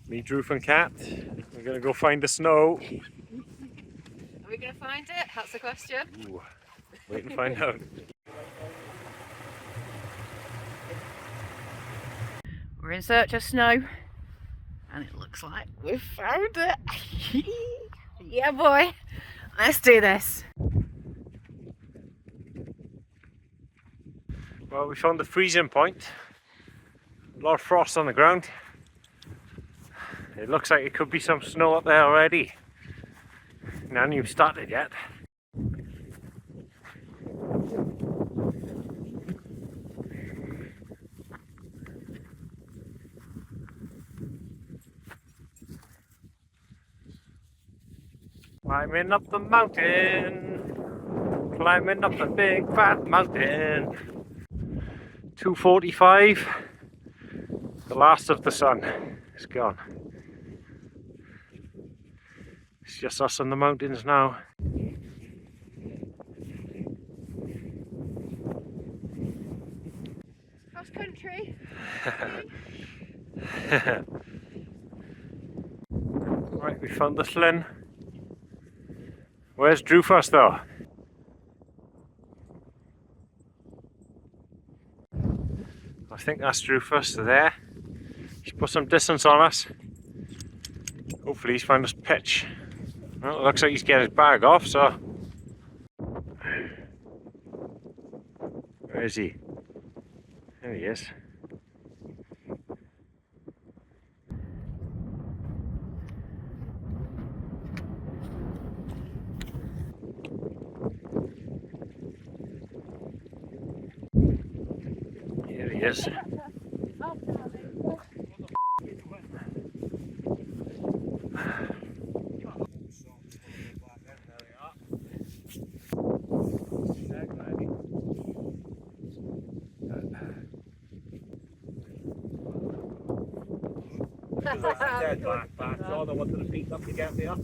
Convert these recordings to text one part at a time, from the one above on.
Me, Drufus and Cat, we're going to go find the snow. Are we going to find it? That's the question. Ooh, wait and find out. We're in search of snow and it looks like we've found it. Yeah boy, let's do this. Well, we found the freezing point. A lot of frost on the ground. It looks like it could be some snow up there already. None even started yet. Climbing up the mountain, climbing up the big fat mountain. 2:45, the last of the sun is gone. It's just us on the mountains now. Cross country. Right, we found the Slin. Where's Drufus though? I think that's Drufus there. He's put some distance on us. Hopefully he's found us pitch. Well, it looks like he's getting his bag off, so... Where is he? There he is. Here he is. Dead back, so I wanted to peek up to get me up.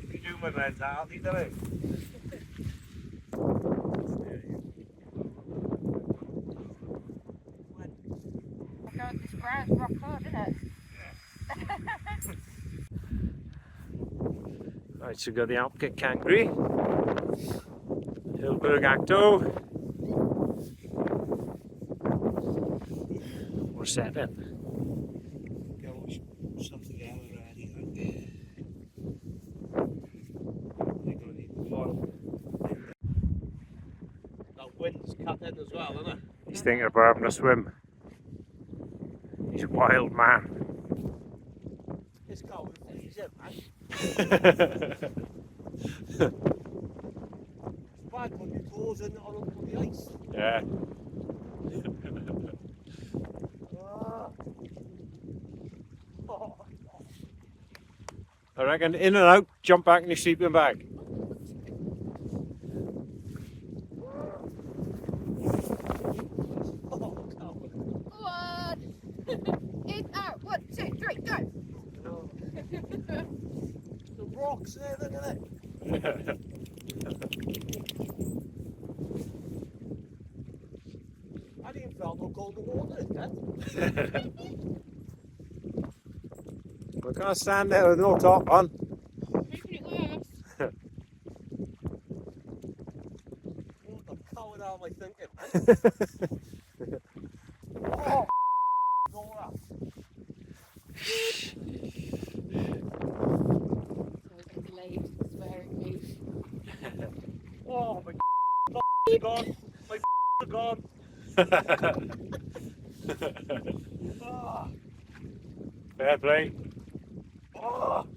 If you do my lens out, I'll leave them out. This ground's rock hard, isn't it? Right, so we got the alpkit Kangri, Hillberg Acto. We're set in. Something else already. That wind's cut in as well, isn't it? He's thinking about having a swim. He's a wild man. It's cold, it's it, man. It's bad when your toes in on the ice. Yeah. I reckon in and out, jump back in your sleeping bag. One. In, out. 1, 2, 3, go. The rocks there, look at it. I didn't feel no cold water in that. We can't stand there with no top on. Making it worse. What the coward am I thinking? Oh my gone. My gone. Fair play.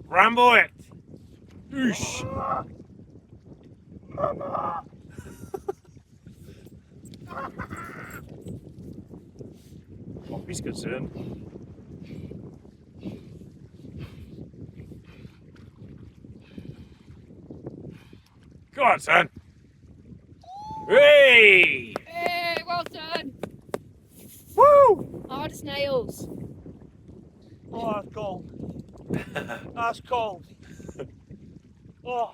Rambo it! Oosh! Poppy's concerned. Go on, son. Hey! Hey, well done. Woo! Hard as nails. Oh, that's cold. That's cold. Oh.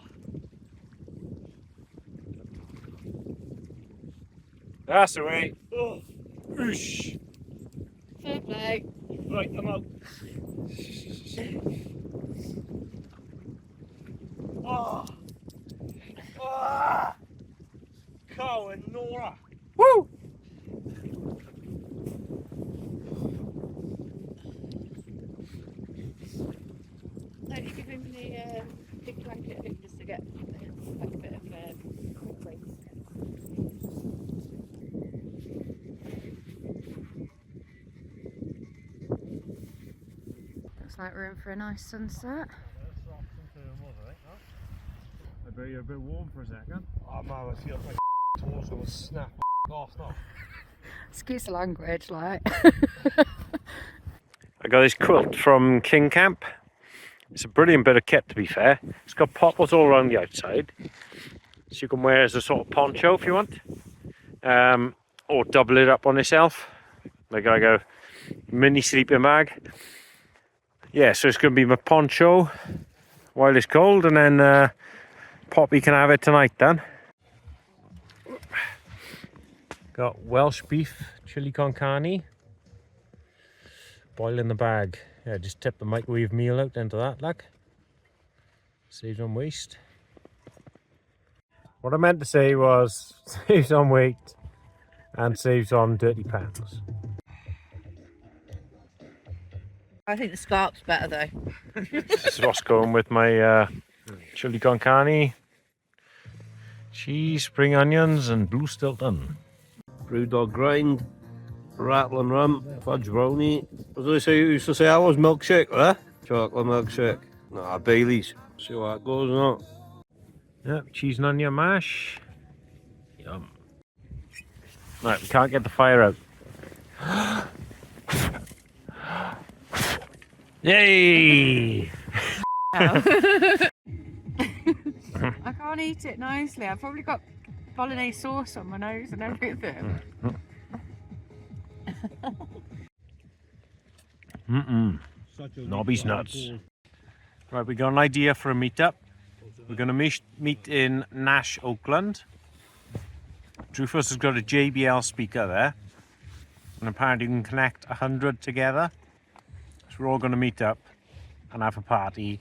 That's the way. Oh. Whoosh. Fair play. Right, I'm out. Oh. Oh. Cow and Nora. Woo! Don't you give him the big blanket just to get like a bit of break. Looks like we're in for a nice sunset. I bet you're a bit warm for a second. Oh man, I feel like my toes gonna snap off now. Excuse the language, like. I got this quilt from King Camp. It's a brilliant bit of kit, to be fair. It's got poppers all around the outside, so you can wear it as a sort of poncho if you want, or double it up on yourself like a mini sleeping bag. Yeah, so it's going to be my poncho while it's cold, and then Poppy can have it tonight then. Got Welsh beef chili con carne, boil in the bag. Yeah, just tip the microwave meal out into that, like. Saves on waste. What I meant to say was saves on weight and saves on dirty pants. I think the scarp's better though. This is what's going with my chili con carne, cheese, spring onions, and blue Stilton. Brewdog grind, rattling rum, fudge brownie. What did I say? You used to say I was milkshake, huh? Chocolate milkshake. Nah, Bailey's. See how that goes, no? Yep, cheese and onion mash. Yum. Right, we can't get the fire out. Yay! I can't eat it nicely. I've probably got bolognese sauce on my nose and everything. Nobby's nuts. Right, we got an idea for a meetup. We're going to meet in Nash Oakland. Drufus has got a JBL speaker there, and apparently you can connect 100 together. So we're all going to meet up and have a party.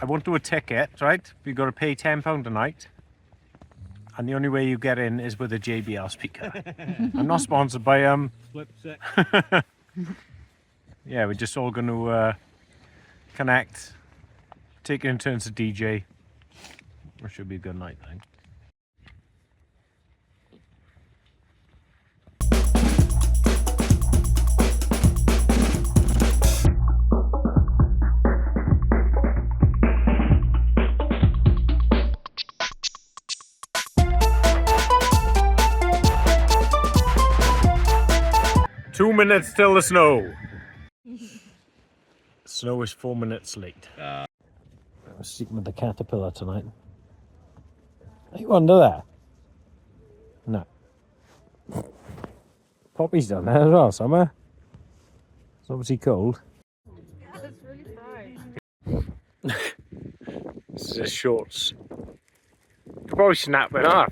I won't do a ticket, right? You've got to pay £10 a night, and the only way you get in is with a JBL speaker. I'm not sponsored by Flip six. Yeah, we're just all going to connect, take it in turns to DJ. It should be a good night, I think. Two minutes till the snow. Snow is 4 minutes late. I was sleeping with the caterpillar tonight. Are you under there? No. Poppy's down there as well somewhere. It's obviously cold. That's really fine. This is his shorts. You could probably snap it off.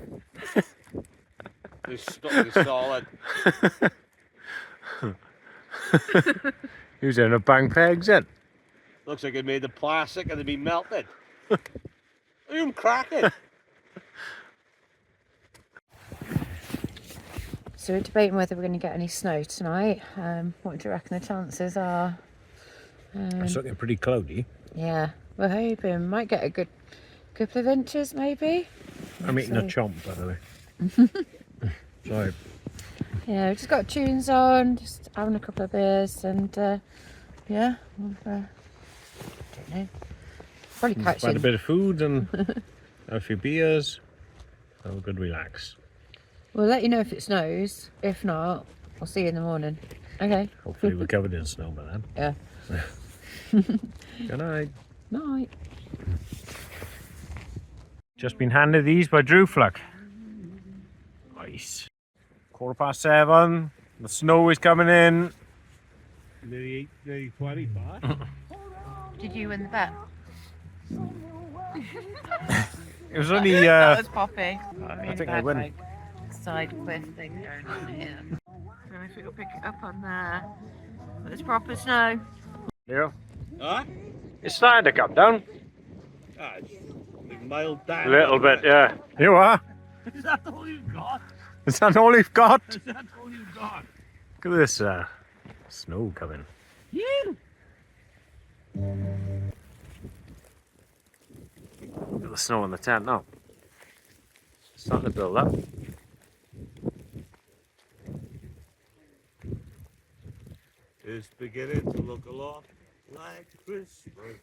They're stuck solid. He was in a bang pegs in. Looks like it made the plastic and they'd be melted. Look at him cracking. So we're debating whether we're going to get any snow tonight. What do you reckon the chances are? It's looking pretty cloudy. Yeah, we're hoping. Might get a good couple of inches maybe. I'm eating a chomp, by the way. Sorry. Yeah, we've just got tunes on, just having a couple of beers, and yeah, we'll, don't know. Probably catch Had a bit of food and a few beers. Have a good relax. We'll let you know if it snows. If not, I'll see you in the morning. Okay. Hopefully we're covered in snow by then. Yeah. Good night. Night. Just been handed these by Drufus. Nice. 7:15. The snow is coming in. Nearly 25. Did you win the bet? It was only. That was Poppy. I think I win. Side cliff thing going on here. I don't know if it'll pick it up on there. But there's proper snow. Yeah. Huh? It's starting to come down. Ah, it's mild down. A little bit, yeah. You are. Is that all you've got? Is that all you've got? Is that all you've got? Look at this snow coming. You. Look at the snow in the tent now. It's starting to build up. It's beginning to look a lot like Christmas.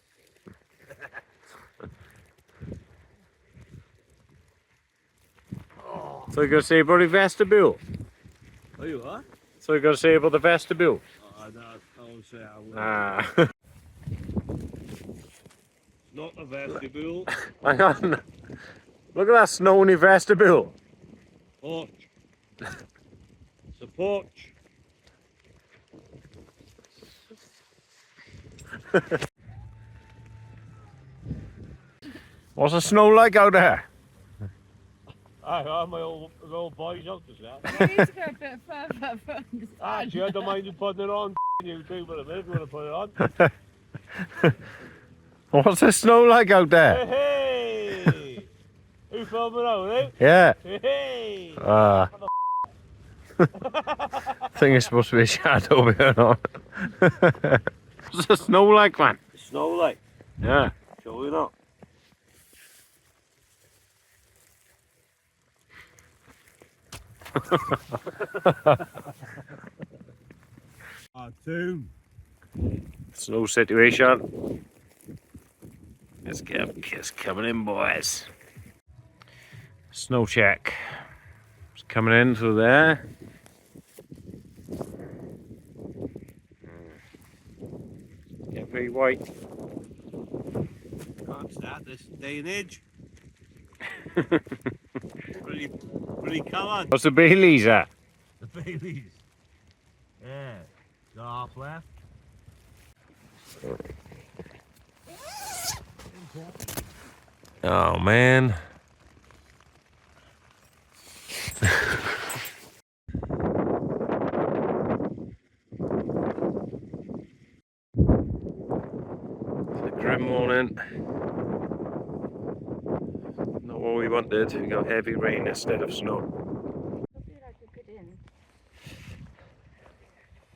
So you're going to say about the vestibule? Oh, you are? So you're going to say about the vestibule? Oh, no, I won't say I will. Ah. Not a vestibule. Hang on. Look at that snow in the vestibule. Porch. It's a porch. What's the snow like out there? Aye, my old boys out as well. We need to go a bit further from the Actually, I don't mind you putting it on YouTube in a minute if you want to put it on. What's the snow like out there? Hey! Who filming out, eh? Yeah. Hey! I think it's supposed to be a shadow going on. What's the snow like, man? Snow like? Yeah. Show you not. Cartoon. Snow situation. It's coming in, boys. Snow check. It's coming in through there. Get very white. Can't start this day and age. Pretty coloured. What's the Baileys at? The Baileys. Yeah. The half left. Oh man. It's a grim morning. Not what we wanted. We got heavy rain instead of snow.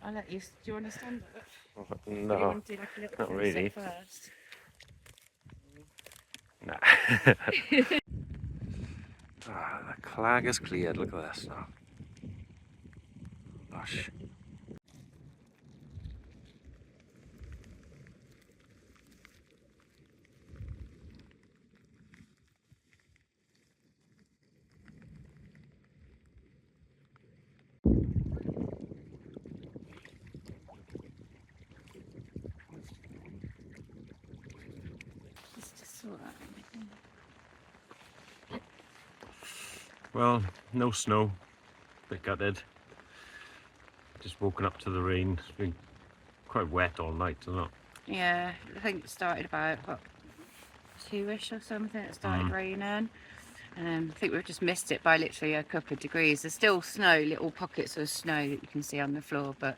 I'll let you. Do you want to stand up? No, You want to do like a little not close-up really. First? Nah. The clag is cleared. Look at this now. Lush. It's just sort of. Well, no snow. Bit gutted. Just woken up to the rain. It's been quite wet all night, isn't it? Yeah, I think it started about what, 2ish or something. It started raining. I think we've just missed it by literally a couple of degrees. There's still snow, little pockets of snow that you can see on the floor, but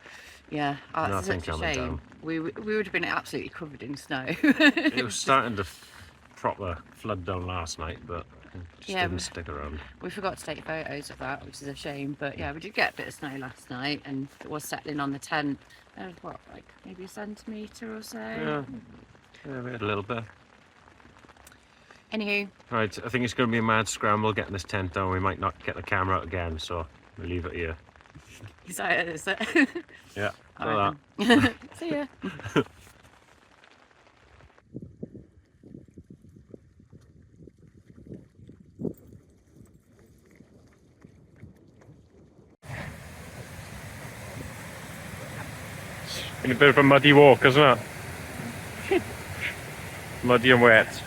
yeah, it's Nothing such a coming shame. down. We would have been absolutely covered in snow. It was starting to proper flood down last night, but it just Yeah, didn't stick around. We forgot to take photos of that, which is a shame. But yeah, we did get a bit of snow last night, and it was settling on the tent. What, like maybe a centimetre or so? Yeah, we had a little bit. Anywho, Right, I think it's going to be a mad scramble getting this tent down. We might not get the camera out again, so we'll leave it here. is that? Yeah, All like right that. then. See ya. Been a bit of a muddy walk, isn't it? Muddy and wet.